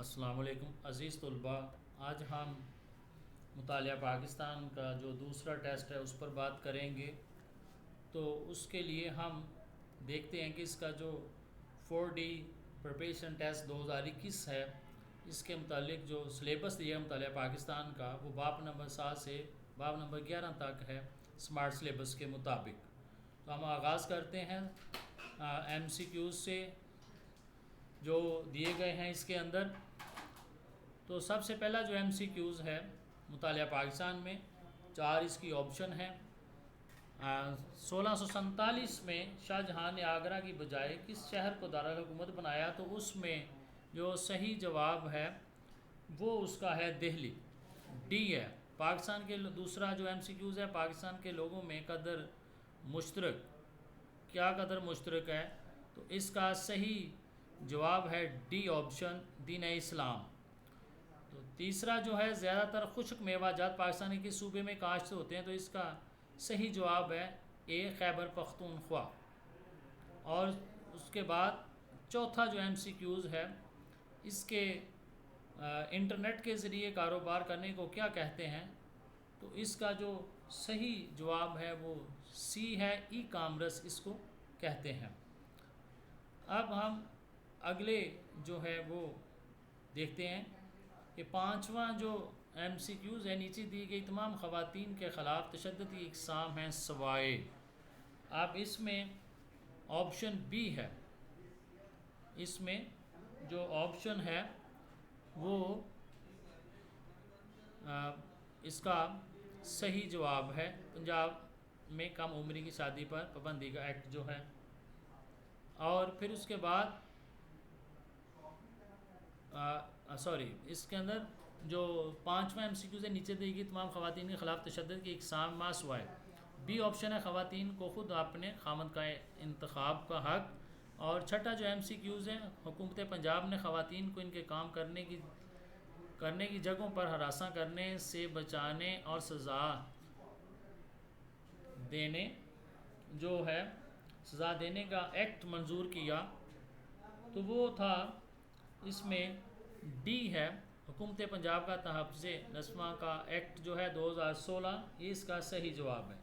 السلام علیکم عزیز طلباء، آج ہم مطالعہ پاکستان کا جو دوسرا ٹیسٹ ہے اس پر بات کریں گے۔ تو اس کے لیے ہم دیکھتے ہیں کہ اس کا جو 4D پریپریشن ٹیسٹ 2021 ہے، اس کے متعلق جو سلیبس دیا ہے مطالعہ پاکستان کا، وہ باب نمبر 7 سے باب نمبر 11 تک ہے سمارٹ سلیبس کے مطابق۔ تو ہم آغاز کرتے ہیں MCQs سے جو دیے گئے ہیں اس کے اندر۔ تو سب سے پہلا جو MCQs ہے مطالعہ پاکستان میں، 4 اس کی آپشن ہیں۔ 1647 میں شاہ جہاں نے آگرہ کی بجائے کس شہر کو دارالحکومت بنایا؟ تو اس میں جو صحیح جواب ہے وہ اس کا ہے دہلی، ڈی ہے۔ پاکستان کے دوسرا جو MCQs ہے، پاکستان کے لوگوں میں قدر مشترک، کیا قدر مشترک ہے؟ تو اس کا صحیح جواب ہے ڈی آپشن، دین اسلام۔ تو تیسرا جو ہے زیادہ تر خشک میوہ جات پاکستانی کے صوبے میں کاشت ہوتے ہیں، تو اس کا صحیح جواب ہے اے، خیبر پختونخوا۔ اور اس کے بعد چوتھا جو MCQs ہے، اس کے انٹرنیٹ کے ذریعے کاروبار کرنے کو کیا کہتے ہیں؟ تو اس کا جو صحیح جواب ہے وہ سی ہے، ای کامرس اس کو کہتے ہیں۔ اب ہم اگلے جو ہے وہ دیکھتے ہیں کہ 5واں جو MCQs ہے، نیچے دی گئی تمام خواتین کے خلاف تشدد کی اقسام ہیں سوائے۔ اب اس میں آپشن بی ہے، اس میں جو آپشن ہے وہ اس کا صحیح جواب ہے پنجاب میں کم عمری کی شادی پر پابندی کا ایکٹ جو ہے۔ اور پھر اس کے بعد اس کے اندر جو 5واں MCQs ہے، نیچے دی گئی تمام خواتین کے خلاف تشدد کی اقسام ما سوائے۔ بی آپشن ہے خواتین کو خود اپنے خامند کا انتخاب کا حق۔ اور چھٹا جو MCQs ہے، حکومت پنجاب نے خواتین کو ان کے کام کرنے کی جگہوں پر ہراساں کرنے سے بچانے اور سزا دینے کا ایکٹ منظور کیا، تو وہ تھا اس میں ڈی ہے، حکومت پنجاب کا تحفظ نسواں کا ایکٹ جو ہے 2016، یہ اس کا صحیح جواب ہے۔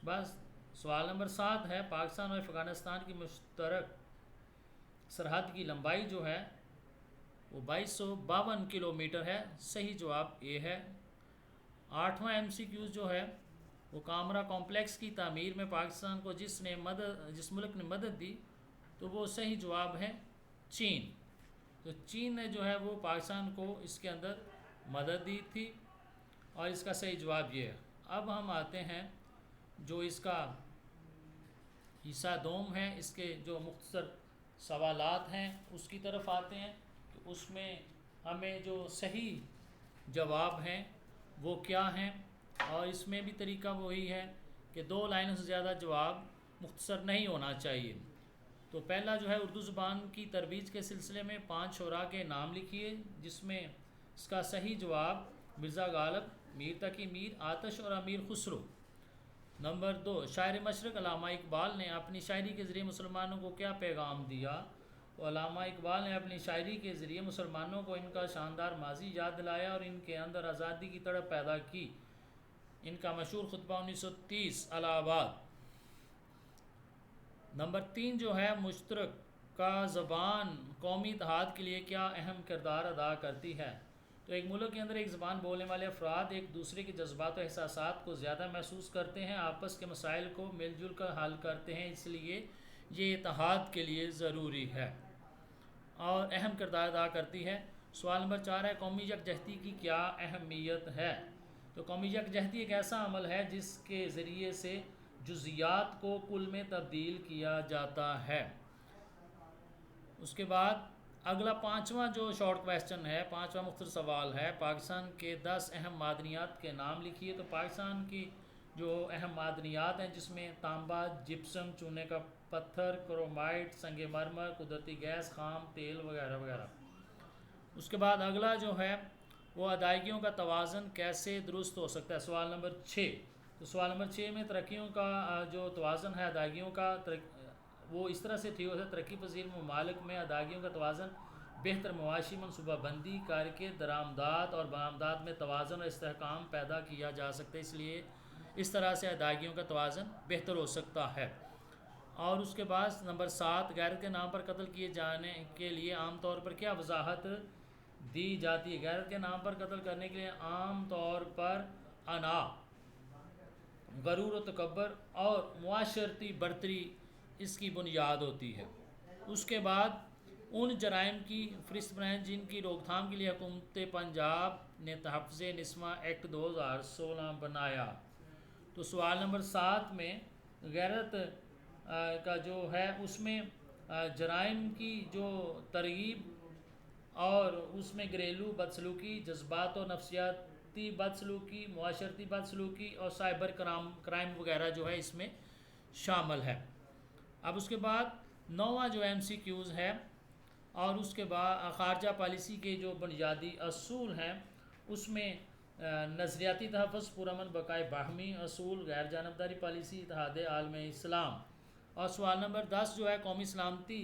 بس سوال نمبر 7 ہے، پاکستان اور افغانستان کی مشترک سرحد کی لمبائی جو ہے وہ 2252 کلومیٹر ہے، صحیح جواب یہ ہے۔ 8واں MCQs جو ہے وہ کامرا کمپلیکس کی تعمیر میں پاکستان کو جس ملک نے مدد دی، تو وہ صحیح جواب ہے چین۔ تو چین نے جو ہے وہ پاکستان کو اس کے اندر مدد دی تھی، اور اس کا صحیح جواب یہ ہے۔ اب ہم آتے ہیں جو اس کا حصہ دوم ہے، اس کے جو مختصر سوالات ہیں اس کی طرف آتے ہیں۔ تو اس میں ہمیں جو صحیح جواب ہیں وہ کیا ہیں، اور اس میں بھی طریقہ وہی ہے کہ 2 لائنوں سے زیادہ جواب مختصر نہیں ہونا چاہیے۔ تو پہلا جو ہے اردو زبان کی ترویج کے سلسلے میں 5 شعراء کے نام لکھیے، جس میں اس کا صحیح جواب مرزا غالب، میر تقی میر، آتش اور امیر خسرو۔ نمبر 2، شاعر مشرق علامہ اقبال نے اپنی شاعری کے ذریعے مسلمانوں کو کیا پیغام دیا؟ تو علامہ اقبال نے اپنی شاعری کے ذریعے مسلمانوں کو ان کا شاندار ماضی یاد دلایا اور ان کے اندر آزادی کی تڑپ پیدا کی۔ ان کا مشہور خطبہ 1930 الہ آباد۔ نمبر 3 جو ہے، مشترکہ زبان قومی اتحاد کے لیے کیا اہم کردار ادا کرتی ہے؟ تو ایک ملک کے اندر ایک زبان بولنے والے افراد ایک دوسرے کے جذبات و احساسات کو زیادہ محسوس کرتے ہیں، آپس کے مسائل کو مل جل کر حل کرتے ہیں، اس لیے یہ اتحاد کے لیے ضروری ہے اور اہم کردار ادا کرتی ہے۔ سوال نمبر 4 ہے، قومی یکجہتی کی کیا اہمیت ہے؟ تو قومی یکجہتی ایک ایسا عمل ہے جس کے ذریعے سے جزئیات کو کل میں تبدیل کیا جاتا ہے۔ اس کے بعد اگلا 5واں جو شارٹ کویسچن ہے، 5واں مختصر سوال ہے، پاکستان کے 10 اہم معدنیات کے نام لکھیے۔ تو پاکستان کی جو اہم معدنیات ہیں جس میں تانبا، جپسم، چونے کا پتھر، کرومائٹ، سنگ مرمر، قدرتی گیس، خام تیل وغیرہ وغیرہ۔ اس کے بعد اگلا جو ہے وہ ادائیگیوں کا توازن کیسے درست ہو سکتا ہے، سوال نمبر 6۔ تو سوال نمبر 6 میں ترقیوں کا جو توازن ہے ادائیگیوں کا، وہ اس طرح سے ٹھیک ہوتا ہے، ترقی پذیر ممالک میں ادائیگیوں کا توازن بہتر معاشی منصوبہ بندی کر کے درآمدات اور برآمدات میں توازن اور استحکام پیدا کیا جا سکتا ہے، اس لیے اس طرح سے ادائیگیوں کا توازن بہتر ہو سکتا ہے۔ اور اس کے بعد نمبر 7، غیرت کے نام پر قتل کیے جانے کے لیے عام طور پر کیا وضاحت دی جاتی ہے؟ غیرت کے نام پر قتل کرنے کے لیے عام طور پر انا، غرور و تکبر اور معاشرتی برتری اس کی بنیاد ہوتی ہے۔ اس کے بعد ان جرائم کی فہرست بنائیں جن کی روک تھام کے لیے حکومت پنجاب نے تحفظ نسواں ایکٹ 2016 بنایا۔ تو سوال نمبر 7 میں غیرت کا جو ہے اس میں جرائم کی جو ترغیب اور اس میں گھریلو بدسلوکی، جذبات و نفسیاتی بدسلوکی، معاشرتی بدسلوکی اور سائبر کرائم وغیرہ جو ہے اس میں شامل ہے۔ اب اس کے بعد 9واں جو ایم سی کیوز ہے، اور اس کے بعد خارجہ پالیسی کے جو بنیادی اصول ہیں اس میں نظریاتی تحفظ، پرامن بقائے باہمی اصول، غیر جانبداری پالیسی، اتحاد عالم اسلام۔ اور سوال نمبر 10 جو ہے قومی سلامتی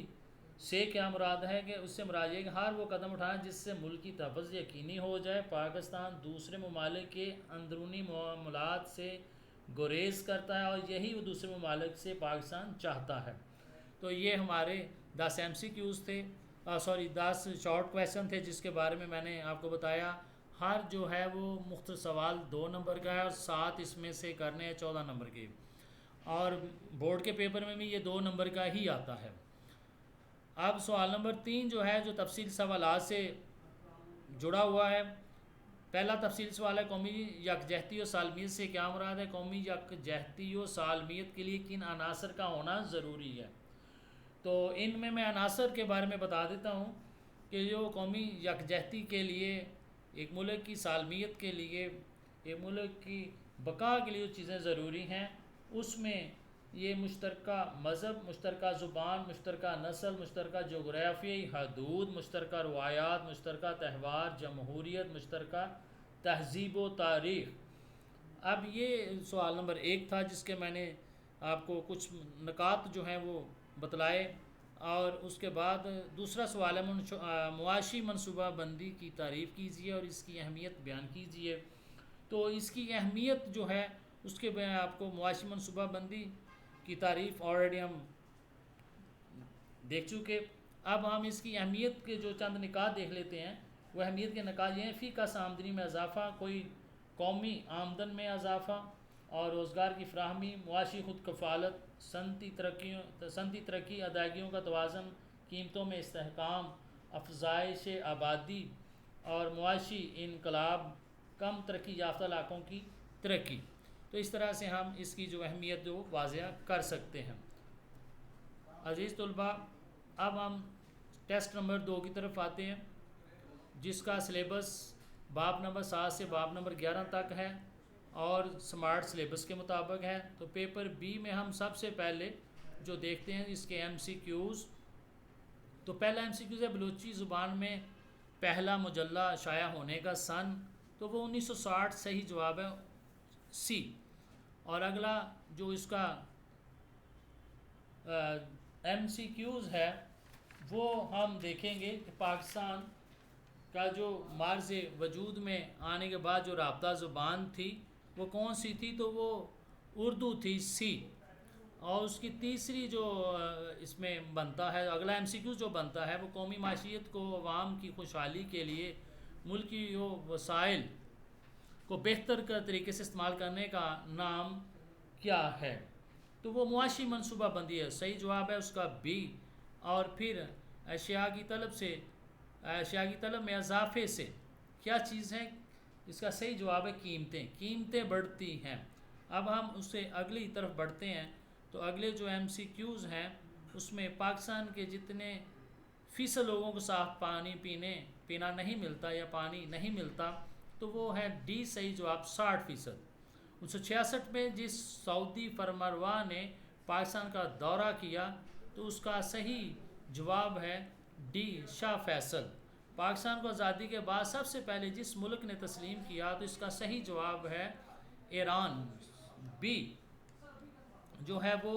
سے کیا مراد ہے؟ کہ اس سے مراد یہ کہ ہر وہ قدم اٹھائیں جس سے ملک کی تحفظ یقینی ہو جائے۔ پاکستان دوسرے ممالک کے اندرونی معاملات سے گریز کرتا ہے اور یہی وہ دوسرے ممالک سے پاکستان چاہتا ہے۔ تو یہ ہمارے 10 ایم سی کیوز تھے، 10 شارٹ کویسچن تھے جس کے بارے میں نے آپ کو بتایا۔ ہر جو ہے وہ مختصر سوال 2 نمبر کا ہے اور 7 اس میں سے کرنے ہیں 14 نمبر کے، اور بورڈ کے پیپر میں بھی یہ 2 نمبر کا ہی آتا ہے۔ اب سوال نمبر 3 جو ہے جو تفصیل سوالات سے جڑا ہوا ہے۔ پہلا تفصیل سوال ہے قومی یکجہتی و سالمیت سے کیا مراد ہے؟ قومی یکجہتی و سالمیت کے لیے کن عناصر کا ہونا ضروری ہے؟ تو ان میں عناصر کے بارے میں بتا دیتا ہوں کہ جو قومی یکجہتی کے لیے، ایک ملک کی سالمیت کے لیے، ایک ملک کی بقا کے لیے جو چیزیں ضروری ہیں اس میں یہ مشترکہ مذہب، مشترکہ زبان، مشترکہ نسل، مشترکہ جغرافیائی حدود، مشترکہ روایات، مشترکہ تہوار، جمہوریت، مشترکہ تہذیب و تاریخ۔ اب یہ سوال نمبر 1 تھا جس کے میں نے آپ کو کچھ نکات جو ہیں وہ بتلائے، اور اس کے بعد دوسرا سوال ہے معاشی منصوبہ بندی کی تعریف کیجیے اور اس کی اہمیت بیان کیجیے۔ تو اس کی اہمیت جو ہے اس کے میں آپ کو معاشی منصوبہ بندی کی تعریف آلریڈی ہم دیکھ چکے۔ اب ہم اس کی اہمیت کے جو چند نکات دیکھ لیتے ہیں۔ وہ اہمیت کے نکات یہ ہیں: فی کس آمدنی میں اضافہ، کوئی قومی آمدن میں اضافہ اور روزگار کی فراہمی، معاشی خود کفالت، صنعتی ترقی، ادائیگیوں کا توازن، قیمتوں میں استحکام، افزائش آبادی اور معاشی انقلاب، کم ترقی یافتہ علاقوں کی ترقی۔ تو اس طرح سے ہم اس کی جو اہمیت جو واضح کر سکتے ہیں۔ عزیز طلباء، اب ہم ٹیسٹ نمبر 2 کی طرف آتے ہیں جس کا سلیبس باب نمبر 7 سے باب نمبر 11 تک ہے اور سمارٹ سلیبس کے مطابق ہے۔ تو پیپر بی میں ہم سب سے پہلے جو دیکھتے ہیں اس کے ایم سی کیوز۔ تو پہلا ایم سی کیوز ہے بلوچی زبان میں پہلا مجلہ شائع ہونے کا سن، تو وہ 1960 صحیح جواب ہے سی۔ اور اگلا جو اس کا ایم سی کیوز ہے وہ ہم دیکھیں گے کہ پاکستان کا جو مارز وجود میں آنے کے بعد جو رابطہ زبان تھی وہ کون سی تھی؟ تو وہ اردو تھی، سی۔ اور اس کی تیسری جو اس میں بنتا ہے، اگلا ایم سی کیو جو بنتا ہے وہ قومی معیشت کو عوام کی خوشحالی کے لیے ملکی وسائل کو بہتر طریقے سے استعمال کرنے کا نام کیا ہے؟ تو وہ معاشی منصوبہ بندی ہے، صحیح جواب ہے اس کا بی۔ اور پھر اشیاء کی طلب میں اضافے سے کیا چیز ہے؟ اس کا صحیح جواب ہے قیمتیں بڑھتی ہیں۔ اب ہم اس سے اگلی طرف بڑھتے ہیں۔ تو اگلے جو ایم سی کیوز ہیں اس میں پاکستان کے جتنے فیصد لوگوں کو صاف پانی پینا نہیں ملتا یا پانی نہیں ملتا، تو وہ ہے ڈی صحیح جواب 60%۔ 1966 میں جس سعودی فرمانروا نے پاکستان کا دورہ کیا تو اس کا صحیح جواب ہے ڈی شاہ فیصل۔ پاکستان کو آزادی کے بعد سب سے پہلے جس ملک نے تسلیم کیا تو اس کا صحیح جواب ہے ایران، بی۔ جو ہے وہ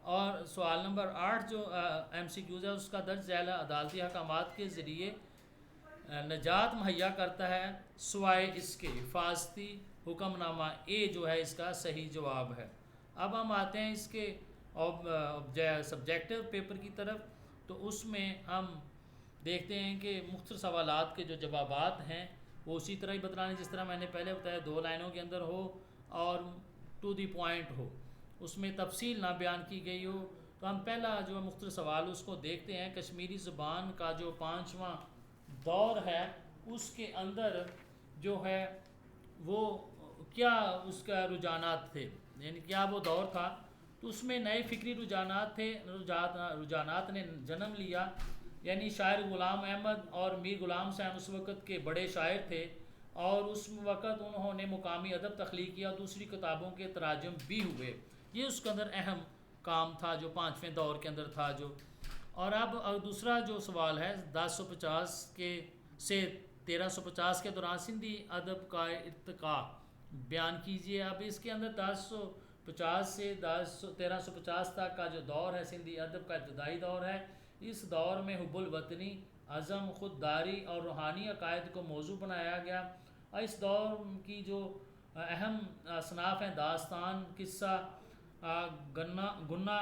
اور سوال نمبر 8 جو ایم سی کیوز ہے اس کا درج ذیل عدالتی احکامات کے ذریعے نجات مہیا کرتا ہے سوائے اس کے حفاظتی حکم نامہ اے جو ہے اس کا صحیح جواب ہے۔ اب ہم آتے ہیں اس کے سبجیکٹو پیپر کی طرف، تو اس میں ہم دیکھتے ہیں کہ مختصر سوالات کے جو جوابات ہیں وہ اسی طرح ہی بتلانے جس طرح میں نے پہلے بتایا، 2 لائنوں کے اندر ہو اور ٹو دی پوائنٹ ہو، اس میں تفصیل نہ بیان کی گئی ہو۔ تو ہم پہلا جو ہے مختصر سوال اس کو دیکھتے ہیں۔ کشمیری زبان کا جو 5واں دور ہے اس کے اندر جو ہے وہ کیا اس کا رجحانات تھے، یعنی کیا وہ دور تھا، تو اس میں نئے فکری رجحانات تھے، رجحانات نے جنم لیا، یعنی شاعر غلام احمد اور میر غلام صاحب اس وقت کے بڑے شاعر تھے، اور اس وقت انہوں نے مقامی ادب تخلیق کیا، دوسری کتابوں کے تراجم بھی ہوئے، یہ اس کے اندر اہم کام تھا جو 5ویں دور کے اندر تھا جو۔ اور اب دوسرا جو سوال ہے 1050 کے سے 1350 کے دوران سندھی ادب کا ارتقاء بیان کیجیے۔ اب اس کے اندر 1050 سے 1350 تک کا جو دور ہے سندھی ادب کا ابتدائی دور ہے، اس دور میں حب الوطنی، عزم، خودداری اور روحانی عقائد کو موضوع بنایا گیا، اور اس دور کی جو اہم اصناف ہیں داستان، قصہ، گنا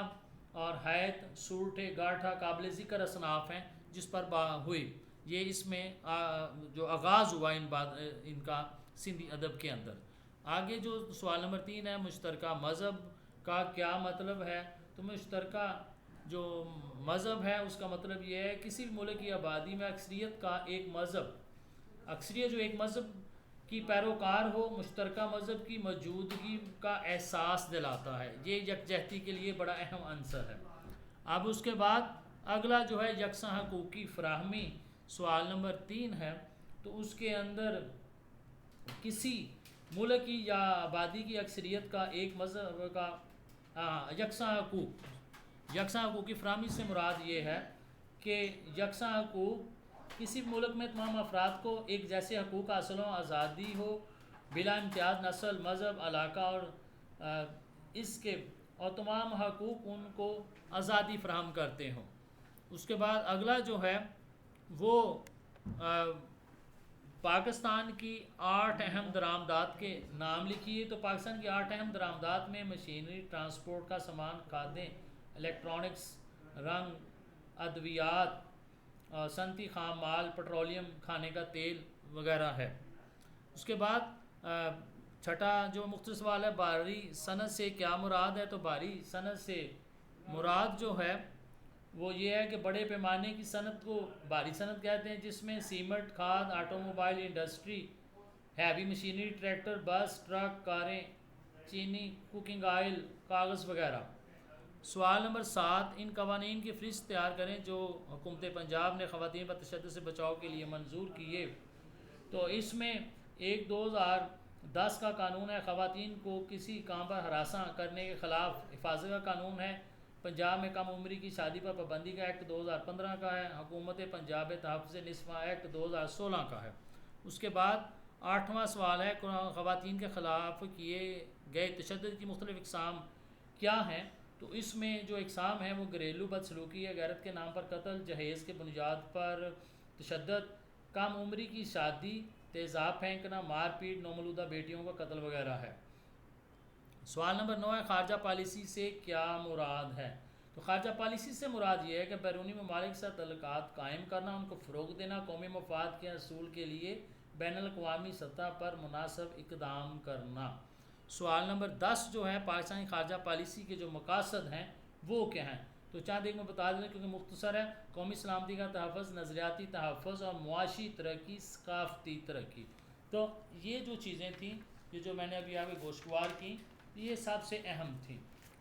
اور حیات، سورٹے گاٹھا قابل ذکر اصناف ہیں جس پر ہوئی، یہ اس میں جو آغاز ہوا ان کا سندھی ادب کے اندر۔ آگے جو سوال نمبر 3 ہے، مشترکہ مذہب کا کیا مطلب ہے؟ تو مشترکہ جو مذہب ہے اس کا مطلب یہ ہے کسی بھی ملک کی آبادی میں اکثریت کا ایک مذہب، اکثریت جو ایک مذہب کی پیروکار ہو، مشترکہ مذہب کی موجودگی کا احساس دلاتا ہے، یہ یکجہتی کے لیے بڑا اہم عنصر ہے۔ اب اس کے بعد اگلا جو ہے یکساں حقوق کی فراہمی، سوال نمبر 3 ہے، تو اس کے اندر کسی ملک کی یا آبادی کی اکثریت کا ایک مذہب کا یکساں حقوق کی فراہمی سے مراد یہ ہے کہ یکساں حقوق کسی ملک میں تمام افراد کو ایک جیسے حقوق حاصل ہوں، آزادی ہو بلا امتیاز نسل، مذہب، علاقہ اور اس کے اور تمام حقوق ان کو آزادی فراہم کرتے ہوں۔ اس کے بعد اگلا جو ہے وہ پاکستان کی 8 اہم درآمدات کے نام لکھیے۔ تو پاکستان کی 8 اہم درآمدات میں مشینری، ٹرانسپورٹ کا سامان، کھادیں، الیکٹرانکس، رنگ، ادویات، صنعتی خام مال، پٹرولیم، کھانے کا تیل وغیرہ ہے۔ اس کے بعد چھٹا جو مختصر سوال ہے، بھاری صنعت سے کیا مراد ہے؟ تو بھاری صنعت سے مراد جو ہے وہ یہ ہے کہ بڑے پیمانے کی صنعت کو بھاری صنعت کہتے ہیں، جس میں سیمنٹ، کھاد، auto mobile industry, heavy machinery, tractor, بس، ٹرک، کاریں، چینی، کوکنگ آئل، کاغذ وغیرہ۔ سوال نمبر 7، ان قوانین کی فہرست تیار کریں جو حکومت پنجاب نے خواتین پر تشدد سے بچاؤ کے لیے منظور کیے۔ تو اس میں 2010 کا قانون ہے، خواتین کو کسی کام پر ہراساں کرنے کے خلاف حفاظت کا قانون ہے۔ پنجاب میں کم عمری کی شادی پر پابندی کا ایکٹ 2015 کا ہے۔ حکومت پنجاب تحفظ نسواں ایکٹ 2016 کا ہے۔ اس کے بعد 8واں سوال ہے، خواتین کے خلاف کیے گئے تشدد کی مختلف اقسام کیا ہیں؟ تو اس میں جو اقسام ہیں وہ گھریلو بدسلوکی ہے، غیرت کے نام پر قتل، جہیز کے بنیاد پر تشدد، کم عمری کی شادی، تیزاب پھینکنا، مار پیٹ، نومولودہ بیٹیوں کا قتل وغیرہ ہے۔ سوال نمبر 9 ہے، خارجہ پالیسی سے کیا مراد ہے؟ تو خارجہ پالیسی سے مراد یہ ہے کہ بیرونی ممالک سے تعلقات قائم کرنا، ان کو فروغ دینا، قومی مفاد کے حصول کے لیے بین الاقوامی سطح پر مناسب اقدام کرنا۔ سوال نمبر 10 جو ہے، پاکستانی خارجہ پالیسی کے جو مقاصد ہیں وہ کیا ہیں؟ تو چاند ایک میں بتا دیں کیونکہ مختصر ہے، قومی سلامتی کا تحفظ، نظریاتی تحفظ اور معاشی ترقی، ثقافتی ترقی۔ تو یہ جو چیزیں تھیں، یہ جو میں نے ابھی آگے گوشتوار کی، یہ سب سے اہم تھیں۔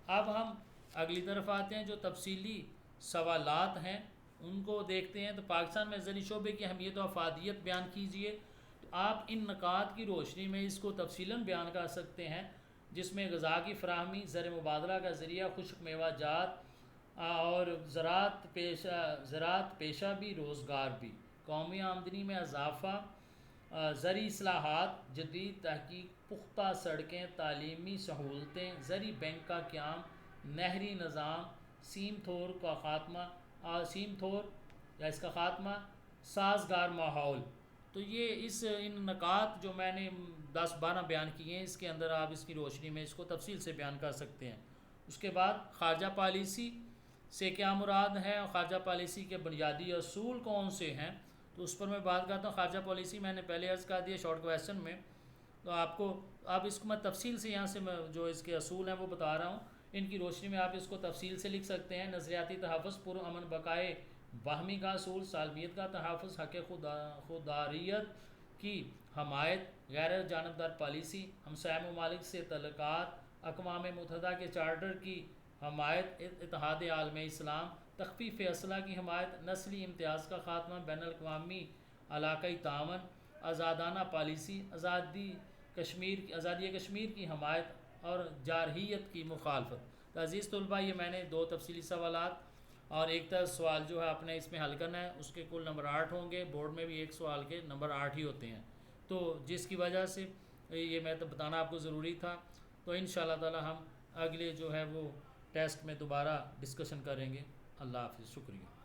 اب ہم اگلی طرف آتے ہیں، جو تفصیلی سوالات ہیں ان کو دیکھتے ہیں۔ تو پاکستان میں زرعی شعبے کی اہمیت و افادیت بیان کیجیے۔ تو آپ ان نکات کی روشنی میں اس کو تفصیلاً بیان کر سکتے ہیں، جس میں غذا کی فراہمی، زر مبادلہ کا ذریعہ، خشک میوہ جات اور زراعت پیشہ بھی، روزگار بھی، قومی آمدنی میں اضافہ، زرعی اصلاحات، جدید تحقیق، پختہ سڑکیں، تعلیمی سہولتیں، زرعی بینک کا قیام، نہری نظام سیم تھور کا خاتمہ، سیم تھور یا اس کا خاتمہ، سازگار ماحول۔ تو یہ ان نکات جو میں نے 10-12 بیان کیے ہیں، اس کے اندر آپ اس کی روشنی میں اس کو تفصیل سے بیان کر سکتے ہیں۔ اس کے بعد خارجہ پالیسی سے کیا مراد ہے اور خارجہ پالیسی کے بنیادی اصول کون سے ہیں، تو اس پر میں بات کرتا ہوں۔ خارجہ پالیسی میں نے پہلے عرض کر دیا شارٹ کویسچن میں، تو آپ کو اب اس کو میں تفصیل سے یہاں سے میں جو اس کے اصول ہیں وہ بتا رہا ہوں، ان کی روشنی میں آپ اس کو تفصیل سے لکھ سکتے ہیں۔ نظریاتی تحفظ، پرامن بقائے باہمی کا اصول، سالمیت کا تحفظ، حق خوداریت کی حمایت، غیر جانبدار پالیسی، ہمسایہ ممالک سے تعلقات، اقوام متحدہ کے چارٹر کی حمایت، اتحاد عالم اسلام، تخفیف اسلحہ کی حمایت، نسلی امتیاز کا خاتمہ، بین الاقوامی علاقائی تعاون، آزادانہ پالیسی، آزادی کشمیر کی حمایت اور جارحیت کی مخالفت۔ تو عزیز طلباء، یہ میں نے 2 تفصیلی سوالات اور ایک سوال جو ہے اپنے اس میں حل کرنا ہے، اس کے کل نمبر 8 ہوں گے۔ بورڈ میں بھی ایک سوال کے نمبر 8 ہی ہوتے ہیں، تو جس کی وجہ سے یہ میں تو بتانا آپ کو ضروری تھا۔ تو انشاءاللہ تعالی ہم اگلے جو ہے وہ ٹیسٹ میں دوبارہ ڈسکشن کریں گے۔ اللہ حافظ، شکریہ۔